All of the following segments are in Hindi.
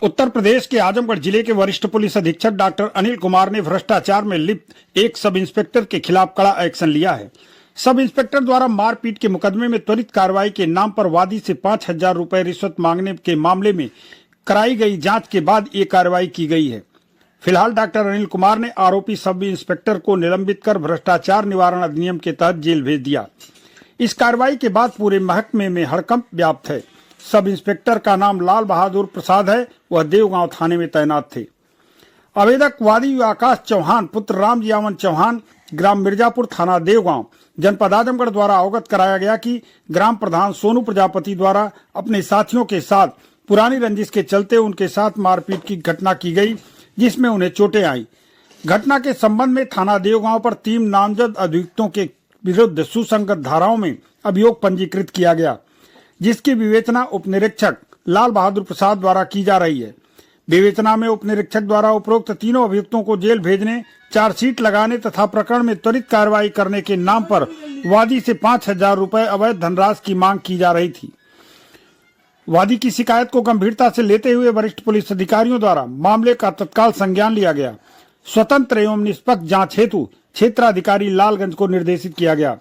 उत्तर प्रदेश के आजमगढ़ जिले के वरिष्ठ पुलिस अधीक्षक डॉक्टर अनिल कुमार ने भ्रष्टाचार में लिप्त एक सब इंस्पेक्टर के खिलाफ कड़ा एक्शन लिया है। सब इंस्पेक्टर द्वारा मारपीट के मुकदमे में त्वरित कार्रवाई के नाम पर वादी से 5,000 रुपए रिश्वत मांगने के मामले में कराई गई जांच के बाद ये कार्रवाई की गई है। फिलहाल डॉक्टर अनिल कुमार ने आरोपी सब इंस्पेक्टर को निलंबित कर भ्रष्टाचार निवारण अधिनियम के तहत जेल भेज दिया। इस कार्रवाई के बाद पूरे महकमे में हड़कंप व्याप्त है। सब इंस्पेक्टर का नाम लाल बहादुर प्रसाद है। वह देवगांव थाने में तैनात थे। आवेदक वादी आकाश चौहान पुत्र राम जियावन चौहान ग्राम मिर्जापुर थाना देवगांव जनपद आजमगढ़ द्वारा अवगत कराया गया कि ग्राम प्रधान सोनू प्रजापति द्वारा अपने साथियों के साथ पुरानी रंजिश के चलते उनके साथ मारपीट की घटना की गई, जिसमें उन्हें चोटें आई। घटना के संबंध में थाना देवगांव पर 3 नामजद अभियुक्तों के विरुद्ध सुसंगत धाराओं में अभियोग पंजीकृत किया गया, जिसकी विवेचना उप निरीक्षक लाल बहादुर प्रसाद द्वारा की जा रही है। विवेचना में उप निरीक्षक द्वारा उपरोक्त तीनों अभियुक्तों को जेल भेजने, चार्जशीट लगाने तथा प्रकरण में त्वरित कार्रवाई करने के नाम पर वादी से 5,000 रुपए अवैध धनराशि की मांग की जा रही थी। वादी की शिकायत को गंभीरता से लेते हुए वरिष्ठ पुलिस अधिकारियों द्वारा मामले का तत्काल संज्ञान लिया गया। स्वतंत्र एवं निष्पक्ष जांच हेतु क्षेत्राधिकारी लालगंज को निर्देशित किया गया।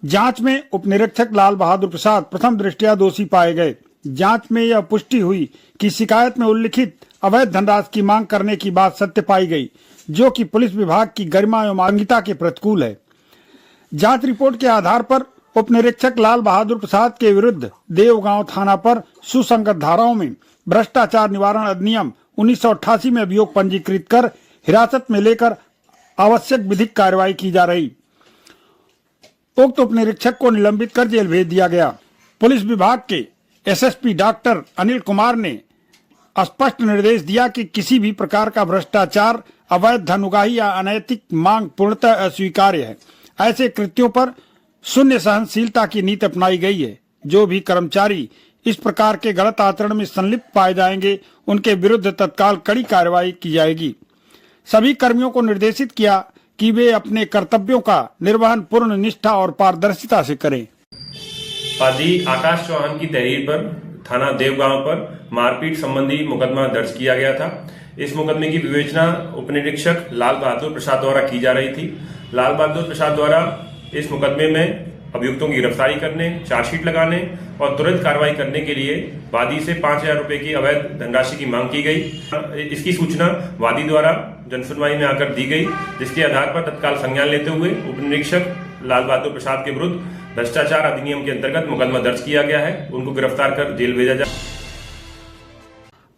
जांच में उप निरीक्षक लाल बहादुर प्रसाद प्रथम दृष्टया दोषी पाए गए। जांच में यह पुष्टि हुई कि शिकायत में उल्लिखित अवैध धनराशि की मांग करने की बात सत्य पाई गई, जो कि पुलिस विभाग की गरिमा एवं मानवीयता के प्रतिकूल है। जांच रिपोर्ट के आधार पर उप निरीक्षक लाल बहादुर प्रसाद के विरुद्ध देवगांव थाना पर सुसंगत धाराओं में भ्रष्टाचार निवारण अधिनियम 1988 में अभियोग पंजीकृत कर हिरासत में लेकर आवश्यक विधिक कार्रवाई की जा रही। उक्त उप निरीक्षक को निलंबित कर जेल भेज दिया गया। पुलिस विभाग के एसएसपी डॉक्टर अनिल कुमार ने स्पष्ट निर्देश दिया कि किसी भी प्रकार का भ्रष्टाचार, अवैध धन उगाही या अनैतिक मांग पूर्णतः अस्वीकार्य है। ऐसे कृत्यों पर शून्य सहनशीलता की नीति अपनाई गई है। जो भी कर्मचारी इस प्रकार के गलत आचरण में संलिप्त पाए जाएंगे, उनके विरुद्ध तत्काल कड़ी कार्रवाई की जाएगी। सभी कर्मियों को निर्देशित किया कि वे अपने कर्तव्यों का निर्वहन पूर्ण निष्ठा और पारदर्शिता से करें। वादी आकाश चौहान की तहरीर पर थाना देवगांव पर मारपीट संबंधी मुकदमा दर्ज किया गया था। इस मुकदमे की विवेचना उप निरीक्षक लाल बहादुर प्रसाद द्वारा की जा रही थी। लाल बहादुर प्रसाद द्वारा इस मुकदमे में अभियुक्तों की गिरफ्तारी करने, चार्जशीट लगाने और तुरंत कार्रवाई करने के लिए वादी से 5,000 रुपए की अवैध धनराशि की मांग की गई। इसकी सूचना वादी द्वारा जनसुनवाई में आकर दी गई, जिसके आधार पर तत्काल संज्ञान लेते हुए उप निरीक्षक लाल बहादुर प्रसाद के विरुद्ध भ्रष्टाचार अधिनियम के अंतर्गत मुकदमा दर्ज किया गया है। उनको गिरफ्तार कर जेल भेजा जाए।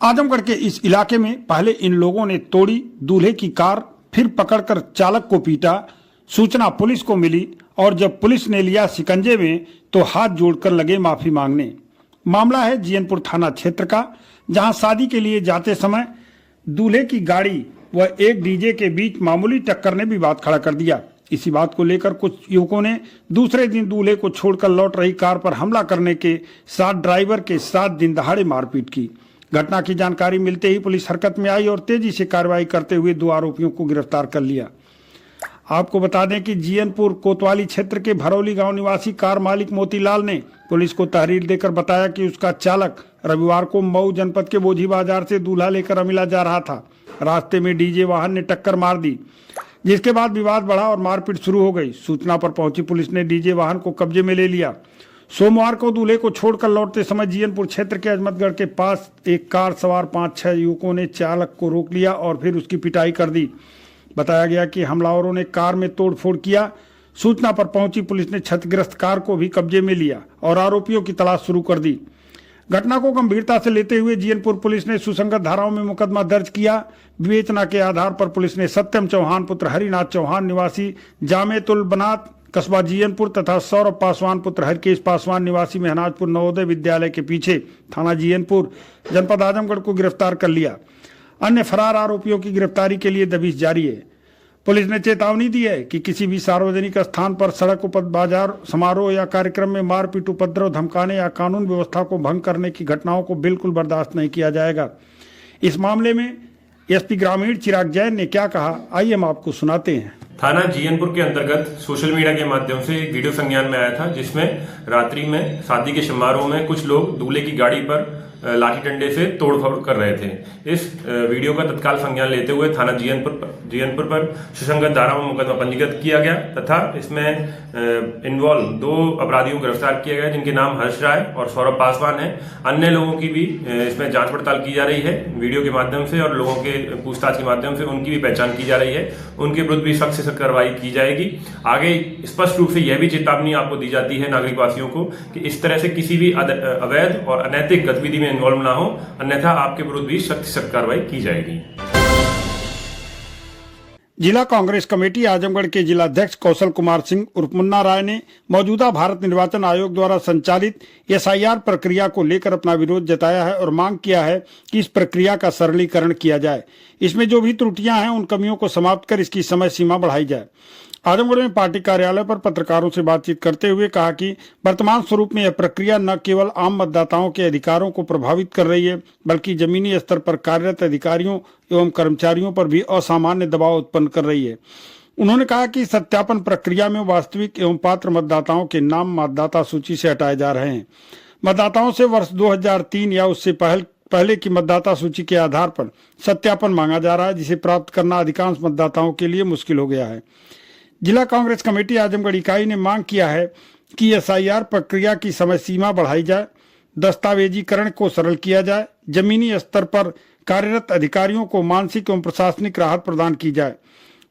आजमगढ़ के इस इलाके में पहले इन लोगों ने तोड़ी दूल्हे की कार, फिर पकड़कर चालक को पीटा। सूचना पुलिस को मिली और जब पुलिस ने लिया शिकंजे में तो हाथ जोड़कर लगे माफी मांगने। मामला है जीयनपुर थाना क्षेत्र का, जहां शादी के लिए जाते समय दूल्हे की गाड़ी व एक डीजे के बीच मामूली टक्कर ने विवाद खड़ा कर दिया। इसी बात को लेकर कुछ युवकों ने दूसरे दिन दूल्हे को छोड़कर लौट रही कार पर हमला करने के साथ ड्राइवर के साथ दिन दहाड़े मारपीट की। घटना की जानकारी मिलते ही पुलिस हरकत में आई और तेजी से कार्रवाई करते हुए 2 आरोपियों को गिरफ्तार कर लिया। आपको बता दें कि जीयनपुर कोतवाली क्षेत्र के भरौली गांव निवासी कार मालिक मोतीलाल ने पुलिस को तहरीर देकर बताया कि उसका चालक रविवार को मऊ जनपद के बोझी बाजार से दूल्हा लेकर अमिला जा रहा था। रास्ते में डीजे वाहन ने टक्कर मार दी, जिसके बाद विवाद बढ़ा और मारपीट शुरू हो गई। सूचना पर पहुंची पुलिस ने डीजे वाहन को कब्जे में ले लिया। सोमवार को दूल्हे को छोड़कर लौटते समय जीयनपुर क्षेत्र के अजमतगढ़ के पास एक कार सवार 5-6 युवकों ने चालक को रोक लिया और फिर उसकी पिटाई कर दी। बताया गया कि हमलावरों ने कार में तोड़फोड़ किया। सूचना पर पहुंची पुलिस ने क्षतिग्रस्त कार को भी कब्जे में लिया और आरोपियों की तलाश शुरू कर दी। घटना को गंभीरता से लेते हुए जीयनपुर पुलिस ने सुसंगत धाराओं में मुकदमा दर्ज किया। विवेचना के आधार पर पुलिस ने सत्यम चौहान पुत्र हरिनाथ चौहान निवासी जामेतुल बनात कस्बा जीयनपुर तथा सौरभ पासवान पुत्र हरकेश पासवान निवासी मेहनाजपुर नवोदय विद्यालय के पीछे थाना जीयनपुर जनपद आजमगढ़ को गिरफ्तार कर लिया। अन्य फरार आरोपियों की गिरफ्तारी के लिए दबिश जारी है। पुलिस ने चेतावनी दी है कि किसी भी सार्वजनिक स्थान पर सड़क, बाजार, समारोह या कार्यक्रम में मारपीट, उपद्रव, धमकाने या कानून व्यवस्था को भंग करने की घटनाओं को बिल्कुल बर्दाश्त नहीं किया जाएगा। इस मामले में एसपी ग्रामीण चिराग जैन ने क्या कहा, आइए हम आपको सुनाते हैं। थाना जीयनपुर के अंतर्गत सोशल मीडिया के माध्यम से एक वीडियो संज्ञान में आया था, जिसमें रात्रि में शादी के समारोह में कुछ लोग दूल्हे की गाड़ी पर लाठी डंडे से तोड़फोड़ कर रहे थे। इस वीडियो का तत्काल संज्ञान लेते हुए थाना जीयनपुर पर सुसंगत धारा में मुकदमा पंजीकृत किया गया तथा इसमें इन्वॉल्व 2 अपराधियों को गिरफ्तार किया गया, जिनके नाम हर्ष राय और सौरभ पासवान है। अन्य लोगों की भी इसमें जांच पड़ताल की जा रही है वीडियो के माध्यम से, और लोगों के पूछताछ के माध्यम से उनकी भी पहचान की जा रही है। उनके विरुद्ध भी सख्त से सख्त कार्रवाई की जाएगी। आगे स्पष्ट रूप से यह भी चेतावनी आपको दी जाती है नागरिक वासियों को कि इस तरह से किसी भी अवैध और अनैतिक गतिविधि में इन्वॉल्व ना हो, अन्यथा आपके विरुद्ध भी सख्त से सख्त कार्रवाई की जाएगी। जिला कांग्रेस कमेटी आजमगढ़ के जिला अध्यक्ष कौशल कुमार सिंह उर्फ मुन्ना राय ने मौजूदा भारत निर्वाचन आयोग द्वारा संचालित एसआईआर प्रक्रिया को लेकर अपना विरोध जताया है और मांग किया है कि इस प्रक्रिया का सरलीकरण किया जाए। इसमें जो भी त्रुटियां हैं उन कमियों को समाप्त कर इसकी समय सीमा बढ़ाई जाए। आजमगढ़ में पार्टी कार्यालय पर पत्रकारों से बातचीत करते हुए कहा कि वर्तमान स्वरूप में यह प्रक्रिया न केवल आम मतदाताओं के अधिकारों को प्रभावित कर रही है, बल्कि जमीनी स्तर पर कार्यरत अधिकारियों एवं कर्मचारियों पर भी असामान्य दबाव उत्पन्न कर रही है। उन्होंने कहा कि सत्यापन प्रक्रिया में वास्तविक एवं पात्र मतदाताओं के नाम मतदाता सूची से हटाए जा रहे हैं। मतदाताओं से वर्ष 2003 या उससे पहले की मतदाता सूची के आधार पर सत्यापन मांगा जा रहा है, जिसे प्राप्त करना अधिकांश मतदाताओं के लिए मुश्किल हो गया है। जिला कांग्रेस कमेटी आजमगढ़ इकाई ने मांग किया है कि एसआईआर प्रक्रिया की समय सीमा बढ़ाई जाए, दस्तावेजीकरण को सरल किया जाए, जमीनी स्तर पर कार्यरत अधिकारियों को मानसिक एवं प्रशासनिक राहत प्रदान की जाए,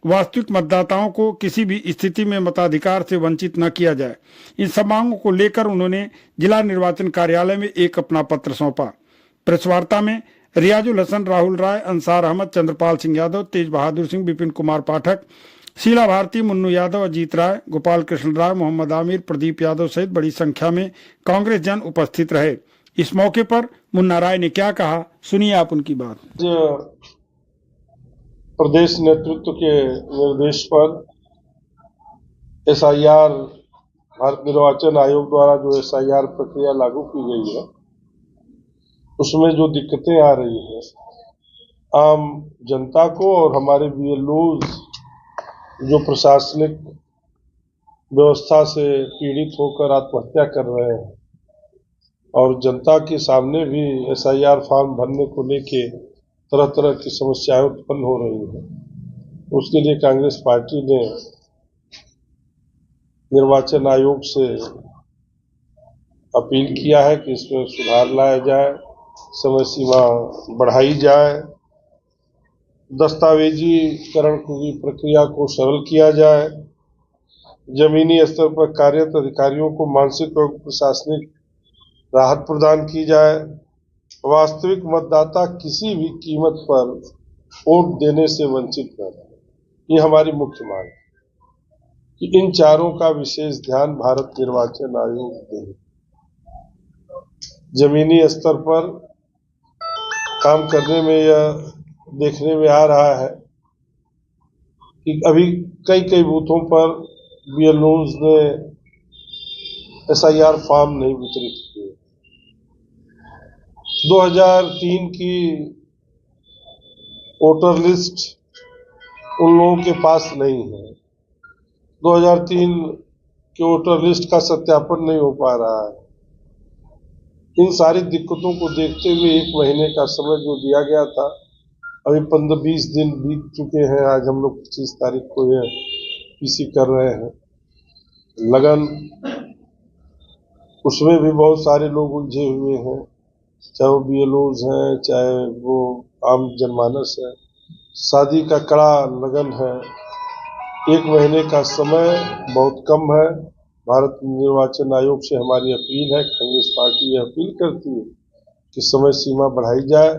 वास्तविक मतदाताओं को किसी भी स्थिति में मताधिकार से वंचित न किया जाए। इन सब मांगों को लेकर उन्होंने जिला निर्वाचन कार्यालय में एक अपना पत्र सौंपा। प्रेस वार्ता में रियाजुल हसन, राहुल राय, अंसार अहमद, चंद्रपाल सिंह यादव, तेज बहादुर सिंह, विपिन कुमार पाठक, शीला भारती, मुन्नू यादव, अजीत राय, गोपाल कृष्ण राय, मोहम्मद आमिर, प्रदीप यादव सहित बड़ी संख्या में कांग्रेस जन उपस्थित रहे। इस मौके पर मुन्ना राय ने क्या कहा, सुनिए आप उनकी बात। प्रदेश नेतृत्व के निर्देश पर एसआईआर, भारत निर्वाचन आयोग द्वारा जो एसआईआर प्रक्रिया लागू की गई है, उसमें जो दिक्कतें आ रही है आम जनता को और हमारे बीएलओज जो प्रशासनिक व्यवस्था से पीड़ित होकर आत्महत्या कर रहे हैं, और जनता के सामने भी एसआईआर फॉर्म भरने को लेके तरह तरह की समस्याएं उत्पन्न हो रही हैं, उसके लिए कांग्रेस पार्टी ने निर्वाचन आयोग से अपील किया है कि इसमें सुधार लाया जाए, समय सीमा बढ़ाई जाए, दस्तावेजीकरण की प्रक्रिया को सरल किया जाए, जमीनी स्तर पर कार्यरत अधिकारियों को मानसिक और प्रशासनिक राहत प्रदान की जाए, वास्तविक मतदाता किसी भी कीमत पर वोट देने से वंचित न रहे। ये हमारी मुख्य मांग है कि इन चारों का विशेष ध्यान भारत निर्वाचन आयोग दे। जमीनी स्तर पर काम करने में यह देखने में आ रहा है कि अभी कई बूथों पर बीएलओज ने एसआईआर फॉर्म नहीं वितरित किए। 2003 की वोटर लिस्ट उन लोगों के पास नहीं है। 2003 के वोटर लिस्ट का सत्यापन नहीं हो पा रहा है। इन सारी दिक्कतों को देखते हुए 1 महीने का समय जो दिया गया था, अभी 15-20 दिन बीत चुके हैं। आज हम लोग 25 तारीख को यह पीसी कर रहे हैं। लगन उसमें भी बहुत सारे लोग उलझे हुए हैं, चाहे वो बीएलओज हैं, चाहे वो आम जनमानस है। शादी का कड़ा लगन है। 1 महीने का समय बहुत कम है। भारत निर्वाचन आयोग से हमारी अपील है, कांग्रेस पार्टी यह अपील करती है कि समय सीमा बढ़ाई जाए,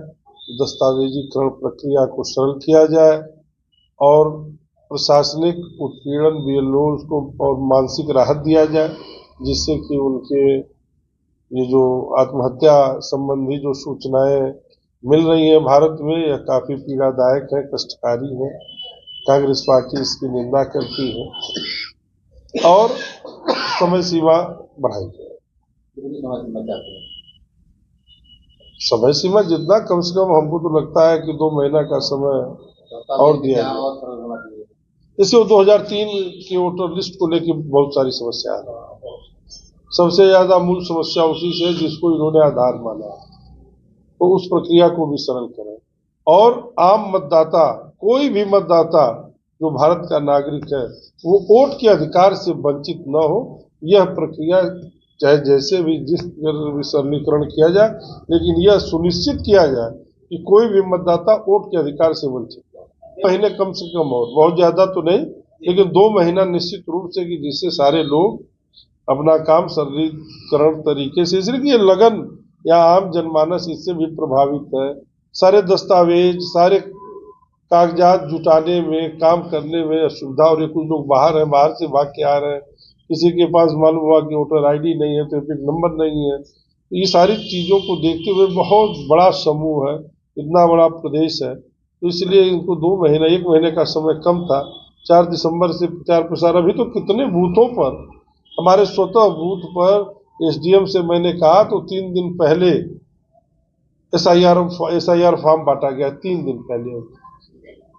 दस्तावेजीकरण प्रक्रिया को सरल किया जाए और प्रशासनिक उत्पीड़न बीएलओज को और मानसिक राहत दिया जाए, जिससे कि उनके ये जो आत्महत्या संबंधी जो सूचनाएं मिल रही हैं भारत में, यह काफी पीड़ादायक है, कष्टकारी है। कांग्रेस पार्टी इसकी निंदा करती है और समय सीमा बढ़ाई जाए। समय सीमा जितना कम से कम, हमको तो लगता है कि 2 महीना का समय और दिया जाए। इससे 2003 की वोटर लिस्ट को लेकर बहुत सारी समस्या है। सबसे ज्यादा मूल समस्या उसी से, जिसको इन्होंने आधार माना। तो उस प्रक्रिया को भी सरल करें और आम मतदाता, कोई भी मतदाता जो भारत का नागरिक है, वो वोट के अधिकार से वंचित न हो। यह प्रक्रिया चाहे जैसे भी जिस सरलीकरण किया जाए, लेकिन यह सुनिश्चित किया जाए कि कोई भी मतदाता वोट के अधिकार से वंचित न हो। महीने कम से कम और बहुत ज्यादा तो नहीं, लेकिन 2 महीना निश्चित रूप से, कि जिससे सारे लोग अपना काम सरलीकरण तरीके से, इसलिए कि ये लगन या आम जनमानस इससे भी प्रभावित है। सारे दस्तावेज, सारे कागजात जुटाने में, काम करने में असुविधा हो रही। कुछ लोग बाहर हैं, बाहर से भाग के आ रहे हैं, किसी के पास मालूम हुआ कि वोटर आईडी नहीं है, तो एपिक नंबर नहीं है। ये सारी चीजों को देखते हुए बहुत बड़ा समूह है, इतना बड़ा प्रदेश है, तो इसलिए इनको 2 महीना, 1 महीने का समय कम था। 4 दिसंबर से प्रचार प्रसार। अभी तो कितने बूथों पर, हमारे स्वतः बूथ पर एसडीएम से मैंने कहा तो 3 दिन पहले एसआईआर फॉर्म बांटा गया, 3 दिन पहले।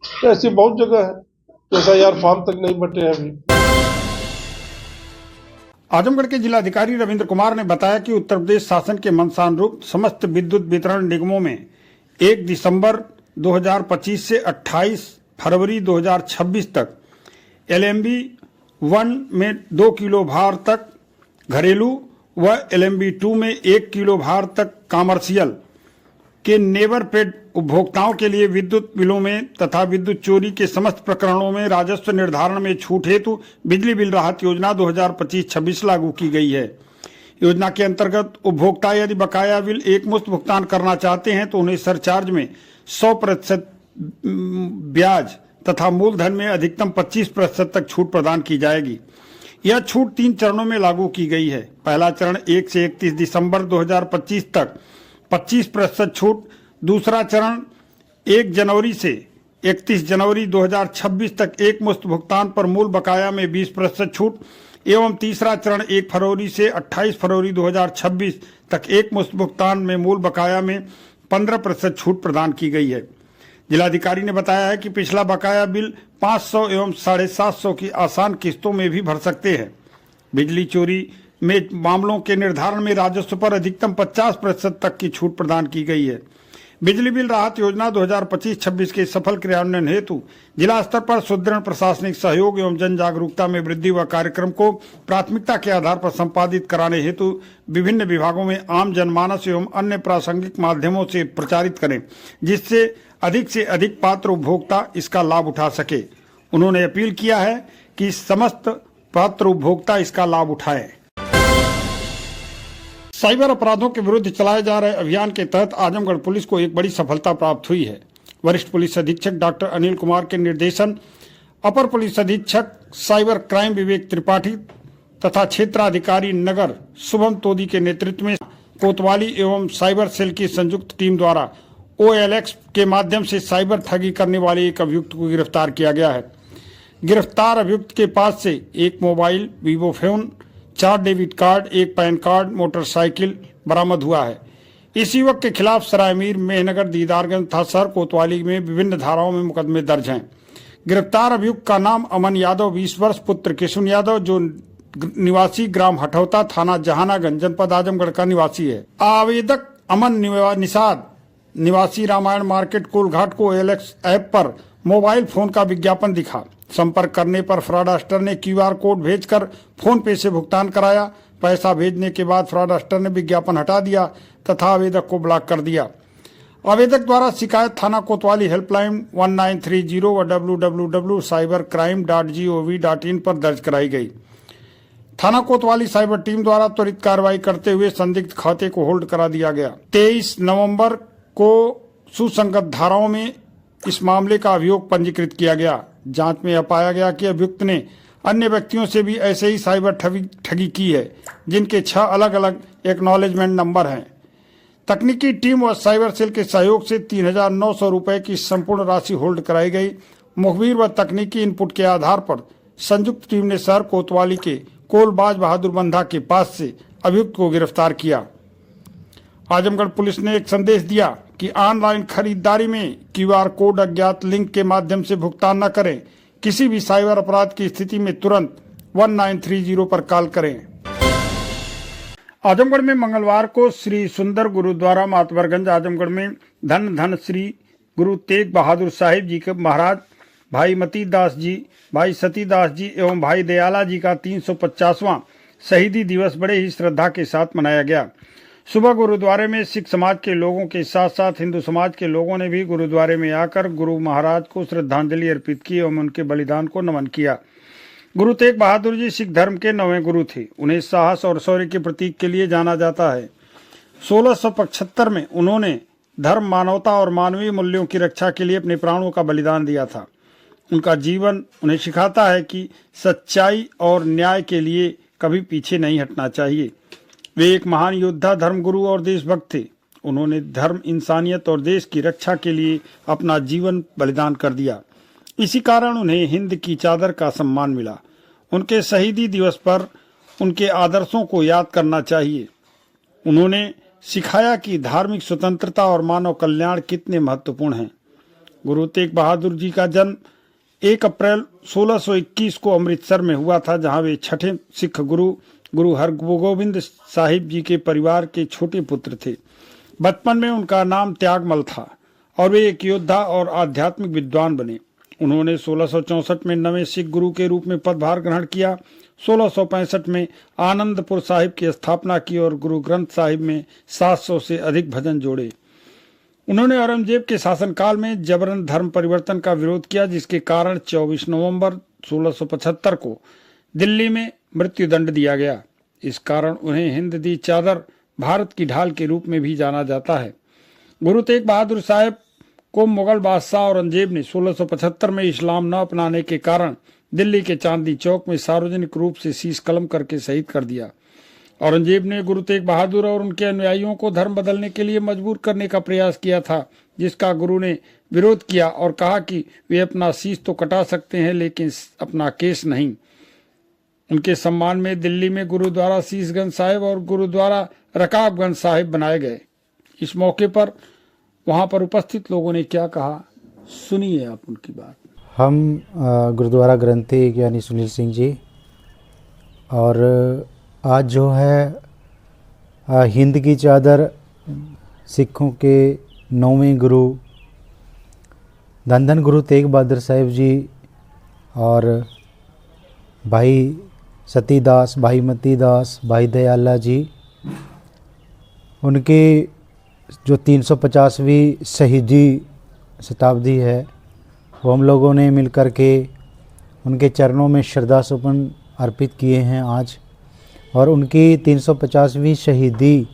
तो ऐसी बहुत जगह है एसआईआर फॉर्म तक नहीं बटे हैं अभी। आजमगढ़ के जिलाधिकारी रविंद्र कुमार ने बताया कि उत्तर प्रदेश शासन के मंशानुरूप समस्त विद्युत वितरण निगमों में 1 दिसंबर 2025 से 28 फरवरी 2026 तक एलएमबी 1 में 2 किलो भार तक घरेलू व एलएमबी 2 में 1 किलो भार तक कॉमर्शियल के नेवर पेड उपभोक्ताओं के लिए विद्युत बिलों में तथा विद्युत चोरी के समस्त प्रकरणों में राजस्व निर्धारण में छूट हेतु बिजली बिल राहत योजना 2025-26 लागू की गई है। योजना के अंतर्गत उपभोक्ता यदि बकाया बिल एक मुश्त भुगतान करना चाहते हैं तो उन्हें सरचार्ज में 100% ब्याज तथा मूलधन में अधिकतम 25% तक छूट प्रदान की जाएगी। यह छूट 3 चरणों में लागू की गई है। पहला चरण 1 से 31 दिसंबर 2025 तक 25% छूट, दूसरा चरण 1 जनवरी से 31 जनवरी 2026 तक एक मुश्त भुगतान पर मूल बकाया में 20% छूट एवं तीसरा चरण 1 फरवरी से 28 फरवरी 2026 तक एक मुश्त भुगतान में मूल बकाया में 15% छूट प्रदान की गई है। जिलाधिकारी ने बताया है कि पिछला बकाया बिल 500 एवं 750 की आसान किस्तों में भी भर सकते हैं। बिजली चोरी में मामलों के निर्धारण में राजस्व पर अधिकतम 50% तक की छूट प्रदान की गई है। बिजली बिल राहत योजना 2025-26 के सफल क्रियान्वयन हेतु जिला स्तर पर सुदृढ़ प्रशासनिक सहयोग एवं जन जागरूकता में वृद्धि व कार्यक्रम को प्राथमिकता के आधार पर संपादित कराने हेतु विभिन्न विभागों में आम जनमानस एवं अन्य प्रासंगिक माध्यमों से प्रचारित करें, जिससे अधिक से अधिक पात्र उपभोक्ता इसका लाभ उठा सके। उन्होंने अपील किया है कि समस्त पात्र उपभोक्ता इसका लाभ उठाएं। साइबर अपराधों के विरुद्ध चलाए जा रहे अभियान के तहत आजमगढ़ पुलिस को एक बड़ी सफलता प्राप्त हुई है। वरिष्ठ पुलिस अधीक्षक डॉक्टर अनिल कुमार के निर्देशन, अपर पुलिस अधीक्षक साइबर क्राइम विवेक त्रिपाठी तथा क्षेत्राधिकारी नगर शुभम तोदी के नेतृत्व में कोतवाली एवं साइबर सेल की संयुक्त टीम द्वारा OLX के माध्यम से साइबर ठगी करने वाले एक अभियुक्त को गिरफ्तार किया गया है। गिरफ्तार अभियुक्त के पास से एक mobile, Vivo phone, 4 debit card, 1 pan card, motorcycle बरामद हुआ है। इस युवक के खिलाफ सरायमीर, मेहनगर, दीदारगंज तथा सर कोतवाली में विभिन्न धाराओं में मुकदमे दर्ज हैं। गिरफ्तार अभियुक्त का नाम अमन यादव 20 वर्ष पुत्र किशुन यादव जो निवासी ग्राम हठौता थाना जहानागंज जनपद आजमगढ़ का निवासी है। आवेदक अमन निषाद निवासी रामायण मार्केट कोलघाट को OLX ऐप पर मोबाइल फोन का विज्ञापन दिखा। संपर्क करने पर फ्रॉडस्टर ने QR कोड भेजकर फोन पे से भुगतान कराया। पैसा भेजने के बाद फ्रॉडस्टर ने विज्ञापन हटा दिया तथा आवेदक को ब्लॉक कर दिया। आवेदक द्वारा शिकायत थाना कोतवाली हेल्पलाइन 1930 व www.cybercrime.gov.in पर दर्ज कराई गई। थाना कोतवाली साइबर टीम द्वारा त्वरित कार्रवाई करते हुए संदिग्ध खाते को होल्ड करा दिया गया। 23 नवंबर को सुसंगत धाराओं में इस मामले का अभियोग पंजीकृत किया गया। जांच में यह पाया गया कि अभियुक्त ने अन्य व्यक्तियों से भी ऐसे ही साइबर ठगी की है, जिनके 6 अलग अलग एक्नॉलेजमेंट नंबर हैं। तकनीकी टीम व साइबर सेल के सहयोग से 3,900 रुपए की संपूर्ण राशि होल्ड कराई गई। मुखबिर व तकनीकी इनपुट के आधार पर संयुक्त टीम ने शहर कोतवाली के कोलबाज बहादुर बंधा के पास से अभियुक्त को गिरफ्तार किया। आजमगढ़ पुलिस ने एक संदेश दिया कि ऑनलाइन खरीदारी में QR कोड, अज्ञात लिंक के माध्यम से भुगतान न करें। किसी भी साइबर अपराध की स्थिति में तुरंत 1930 पर कॉल करें। आजमगढ़ में मंगलवार को श्री सुंदर गुरुद्वारा मातबरगंज आजमगढ़ में धन धन श्री गुरु तेग बहादुर साहिब जी के महाराज भाई मती दास जी, भाई सती दास जी एवं भाई दयाला जी का 350वां शहीदी दिवस बड़े ही श्रद्धा के साथ मनाया गया। सुबह गुरुद्वारे में सिख समाज के लोगों के साथ साथ हिंदू समाज के लोगों ने भी गुरुद्वारे में आकर गुरु महाराज को श्रद्धांजलि अर्पित की एवं उनके बलिदान को नमन किया। गुरु तेग बहादुर जी सिख धर्म के 9वें गुरु थे। उन्हें साहस और शौर्य के प्रतीक के लिए जाना जाता है। 1675 में उन्होंने धर्म, मानवता और मानवीय मूल्यों की रक्षा के लिए अपने प्राणों का बलिदान दिया था। उनका जीवन उन्हें सिखाता है कि सच्चाई और न्याय के लिए कभी पीछे नहीं हटना चाहिए। वे एक महान योद्धा, धर्मगुरु और देशभक्त थे। उन्होंने धर्म, इंसानियत और देश की रक्षा के लिए अपना जीवन बलिदान कर दिया। इसी कारण उन्हें हिंद की चादर का सम्मान मिला। उनके शहीदी दिवस पर उनके आदर्शों को याद करना चाहिए। उन्होंने सिखाया कि धार्मिक स्वतंत्रता और मानव कल्याण कितने महत्वपूर्ण हैं। गुरु तेग बहादुर जी का जन्म 1 अप्रैल 1621 को अमृतसर में हुआ था, जहां वे छठे सिख गुरु हरगोबिंद साहिब जी के परिवार के छोटे पुत्र थे। बचपन में उनका नाम त्यागमल था और वे एक योद्धा और आध्यात्मिक विद्वान बने। उन्होंने 1664 में 9वें सिख गुरु के रूप में पदभार ग्रहण किया। 1665 में आनंदपुर साहिब की स्थापना की और गुरु ग्रंथ साहिब में 700 से अधिक भजन जोड़े। उन्होंने औरंगजेब के शासनकाल में जबरन धर्म परिवर्तन का विरोध किया, जिसके कारण 24 नवंबर 1675 को दिल्ली में मृत्युदंड दिया गया। इस कारण उन्हें हिंद दी चादर, भारत की ढाल के रूप में भी जाना जाता है। गुरु तेग बहादुर साहब को मुगल बादशाह औरंगजेब ने 1675 में इस्लाम न अपनाने के कारण दिल्ली के चांदनी चौक में सार्वजनिक रूप से शीश कलम करके शहीद कर दिया। औरंगजेब ने गुरु तेग बहादुर और उनके अनुयायियों को धर्म बदलने के लिए मजबूर करने का प्रयास किया था, जिसका गुरु ने विरोध किया और कहा कि वे अपना शीश तो कटा सकते हैं लेकिन अपना केस नहीं। उनके सम्मान में दिल्ली में गुरुद्वारा शीशगंज साहिब और गुरुद्वारा रकाबगंज साहिब बनाए गए। इस मौके पर वहां पर उपस्थित लोगों ने क्या कहा, सुनिए आप उनकी बात। हम गुरुद्वारा ग्रंथी यानी सुनील सिंह जी, और आज जो है हिंद की चादर सिखों के 9वें गुरु धन धन गुरु तेग बहादुर साहिब जी और भाई सती दास, भाई मती दास, भाई दयाला जी, उनकी जो 350वीं शहीदी शताब्दी है वो हम लोगों ने मिलकर के उनके चरणों में श्रद्धा सुमन अर्पित किए हैं आज। और उनकी 350वीं शहीदी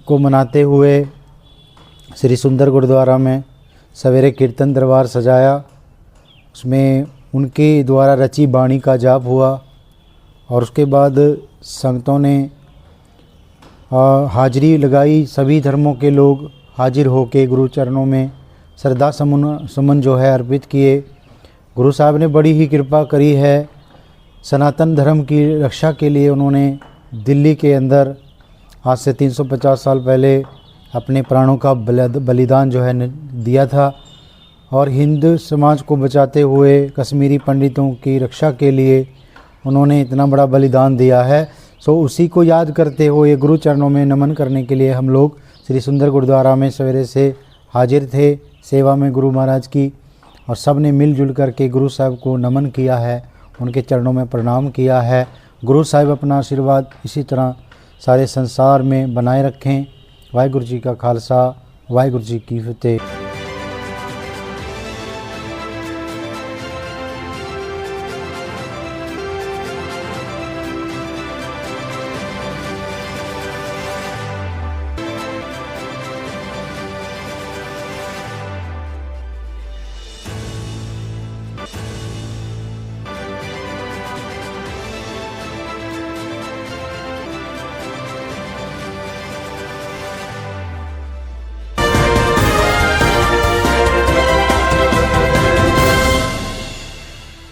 को मनाते हुए श्री सुंदर गुरुद्वारा में सवेरे कीर्तन दरबार सजाया। उसमें उनके द्वारा रची बाणी का जाप हुआ और उसके बाद संगतों ने हाजिरी लगाई। सभी धर्मों के लोग हाजिर होके गुरु चरणों में श्रद्धा सुमन जो है अर्पित किए। गुरु साहब ने बड़ी ही कृपा करी है। सनातन धर्म की रक्षा के लिए उन्होंने दिल्ली के अंदर आज से 350 साल पहले अपने प्राणों का बलिदान जो है दिया था और हिंदू समाज को बचाते हुए कश्मीरी पंडितों की रक्षा के लिए उन्होंने इतना बड़ा बलिदान दिया है। सो उसी को याद करते हुए गुरु चरणों में नमन करने के लिए हम लोग श्री सुंदर गुरुद्वारा में सवेरे से हाजिर थे सेवा में गुरु महाराज की, और सब ने मिलजुल करके गुरु साहब को नमन किया है, उनके चरणों में प्रणाम किया है। गुरु साहब अपना आशीर्वाद इसी तरह सारे संसार में बनाए रखें। वाहिगुरु जी का खालसा, वाहिगुरु जी की फतेह।